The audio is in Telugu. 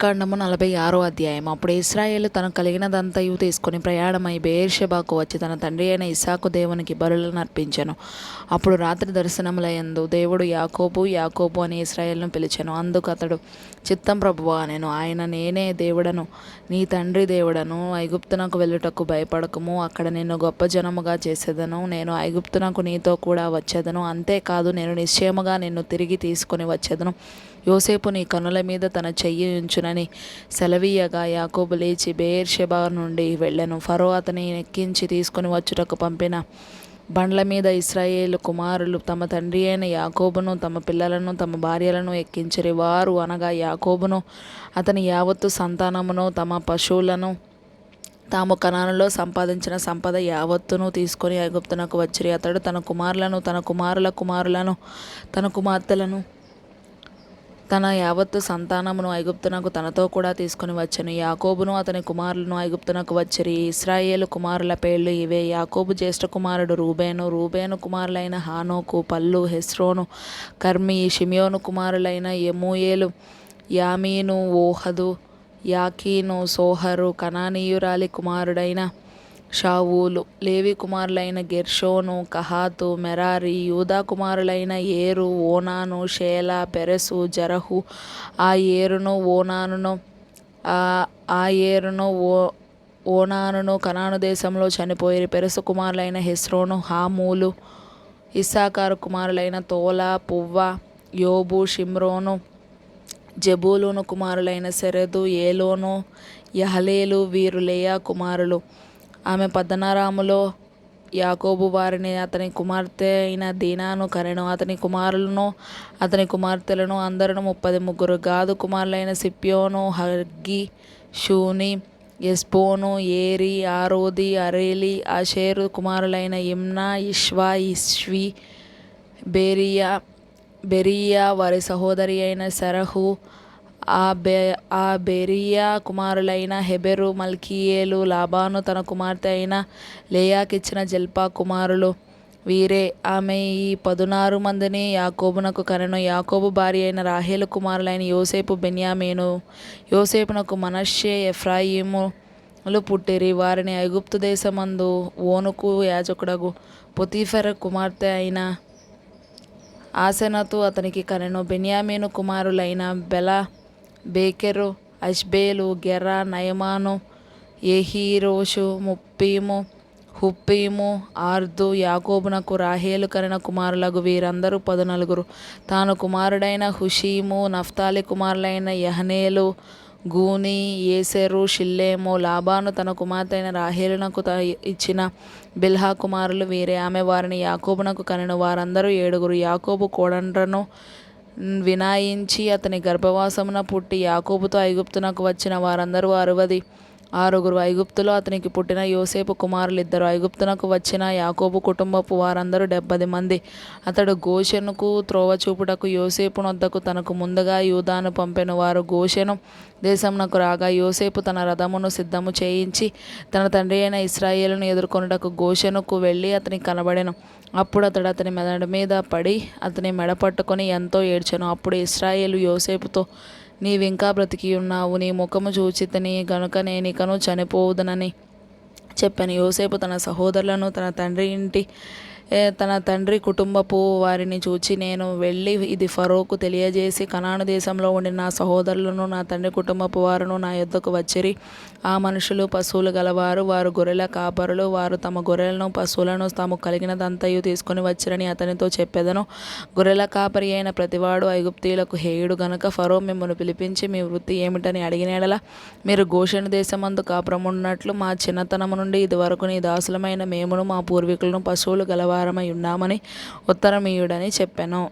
కాండము 46 అధ్యాయం. అప్పుడు ఇశ్రాయేలు తనకు కలిగినదంతయు తీసుకొని ప్రయాణమై బెయేర్షెబాకు వచ్చి తన తండ్రి అయిన ఇస్సాకు దేవునికి బలులను అర్పించెను. అప్పుడు రాత్రి దర్శనములయందు దేవుడు యాకోబు యాకోబు అని ఇశ్రాయేలును పిలిచెను. అందుకు అతడు, చిత్తం ప్రభువా అనెను. ఆయన, నేనే దేవుడను, నీ తండ్రి దేవుడను. ఐగుప్తునకు వెళ్ళుటకు భయపడకుము, అక్కడ నిన్ను గొప్ప జనముగా చేసేదను. నేను ఐగుప్తునకు నీతో కూడా వచ్చేదను. అంతేకాదు, నేను నిశ్చయముగా నిన్ను తిరిగి తీసుకొని వచ్చేదను. యోసేపు నీ కనుల మీద తన చెయ్యి ఉంచునని సెలవీయగా యాకోబు లేచి బెయేర్షెబా నుండి వెళ్ళెను. ఫరో అతని ఎక్కించి తీసుకొని వచ్చుటకు పంపిన బండ్ల మీద ఇశ్రాయేలు కుమారులు తమ తండ్రి అయిన యాకోబును, తమ పిల్లలను, తమ భార్యలను ఎక్కించిరి. వారు అనగా యాకోబును, అతని యావత్తు సంతానమును, తమ పశువులను, తాము కనానులో సంపాదించిన సంపద యావత్తును తీసుకొని ఐగుప్తునకు వచ్చిరి. అతడు తన కుమారులను, తన కుమారుల కుమారులను, తన కుమార్తెలను, తన యావత్తు సంతానమును ఐగుప్తునకు తనతో కూడా తీసుకుని వచ్చెను. యాకోబును అతని కుమారులను ఐగుప్తునకు వచ్చిరి. ఇశ్రాయేలు కుమారుల పేర్లు ఇవే. యాకోబు జ్యేష్ఠ కుమారుడు రూబేను. రూబేను కుమారులైన హానోకు, పల్లు, హెస్రోను, కర్మీ. షిమ్యోను కుమారులైన యెమూయేలు, యామీను, ఓహదు, యాకీను, సోహరు. కనానీయురాలి కుమారుడైన షావూలు. లేవి కుమారులైన గెర్షోను, కహాతు, మెరారి. యూదా కుమారులైన ఏరు, ఓనాను, షేలా, పెరెసు, జరహు. ఆ ఏరును ఓనానును కనాను దేశంలో చనిపోయిరి. పెరెసు కుమారులైన హెస్రోను, హామూలు. ఇస్సాకారు కుమారులైన తోలా, పువ్వ, యోబు, షిమ్రోను. జెబూలూను కుమారులైన సెరెదు, ఏలోను, యహలేలు. వీరు లేయా కుమారులు. ఆమె పద్దనరాములో యాకోబు వారిని అతని కుమార్తె అయిన దీనాను కనెను. అతని కుమారులను, అతని కుమార్తెలను అందరును 33. గాదు కుమారులైన సిప్యోను, హగ్గీ, షూని, ఎస్బోను, ఏరి, ఆరోది, అరేలి. ఆషేరు కుమారులైన ఇమ్నా, ఇష్వా, ఇష్వి, బెరీయా వారి సహోదరి అయిన సెరహు. ఆ బెరీయా కుమారులైన హెబెరు, మల్కీయేలు. లాబాను తన కుమార్తె అయిన లేయాకిచ్చిన జల్పా కుమారులు వీరే. ఆమె ఈ 16 మందిని యాకోబునకు కనెను. యాకోబు భార్య అయిన రాహేలు కుమారులైన యోసేపు, బెన్యామీను. యోసేపునకు మనష్షే, ఎఫ్రాయిములు పుట్టిరి. వారిని ఐగుప్తు దేశమందు ఓనుకు యాజకుడగు పొతీఫెర కుమార్తె అయిన ఆసెనతు అతనికి కనెను. బెన్యామీను కుమారులైన బెల, బేకెరు, అష్బేలు, గెరా, నయమాను, యెహీరోషు, ముప్పీము, హుప్పీము, ఆర్దు. యాకోబునకు రాహేలు కనిన కుమారులగు వీరందరూ 14. తాను కుమారుడైన హుషీము. నఫ్తాలి కుమారులైన యహనేలు, గూని, ఏసెరు, షిల్లేము. లాబాను తన కుమార్తె అయిన రాహేలునకు ఇచ్చిన బిల్హా కుమారులు వీరే. ఆమె వారిని యాకోబునకు కనెను. వారందరూ 7. యాకోబు కోడండ్రను వినాయించి అతని గర్భవాసమున పుట్టి యాకోబుతో ఐగుప్తునకు వచ్చిన వారందరూ 66. ఐగుప్తులో అతనికి పుట్టిన యోసేపు కుమారులు 2. ఐగుప్తునకు వచ్చిన యాకోబు కుటుంబపు వారందరూ 70 మంది. అతడు గోషెనుకు త్రోవ చూపుటకు యోసేపు నొద్దకు తనకు ముందుగా యూదాను పంపెను. వారు గోషెను దేశమునకు రాగా యోసేపు తన రథమును సిద్ధము చేయించి తన తండ్రి అయిన ఇశ్రాయేలును ఎదుర్కొనుటకు గోషెనుకు వెళ్ళి అతనికి కనబడెను. అప్పుడు అతడు అతని మెడ మీద పడి అతని మెడ పట్టుకొని ఎంతో ఏడ్చెను. అప్పుడు ఇశ్రాయేలు యోసేపుతో, నీవింకా బ్రతికి ఉన్నావు, నీ ముఖము చూచితిని గనుక నేనికను చనిపోవుదునని చెప్పాను. యోసేపు తన సహోదరులను, తన తండ్రి కుటుంబపు వారిని చూచి, నేను వెళ్ళి ఇది ఫరోకు తెలియజేసి కనాను దేశంలో ఉండి నా సహోదరులను, నా తండ్రి కుటుంబపు వారును నా యొద్దకు వచ్చిరి. ఆ మనుషులు పశువులు గలవారు, వారు గొర్రెల కాపరులు. వారు తమ గొర్రెలను, పశువులను తాము కలిగినదంతయు తీసుకొని వచ్చిరని అతనితో చెప్పెదను. గొర్రెల కాపరి అయిన ప్రతివాడు ఐగుప్తీయులకు హేయుడు గనుక ఫరో మిమ్మల్ని పిలిపించి మీ వృత్తి ఏమిటని అడిగిన యెడల మీరు గోషెను దేశమందు కాపురమున్నట్లు మా చిన్నతనము నుండి ఇది వరకు నీ దాసులమైన మేమును మా పూర్వీకులను పశువులు గలవారమై ఉన్నామని ఉత్తరమీయుడని చెప్పెను.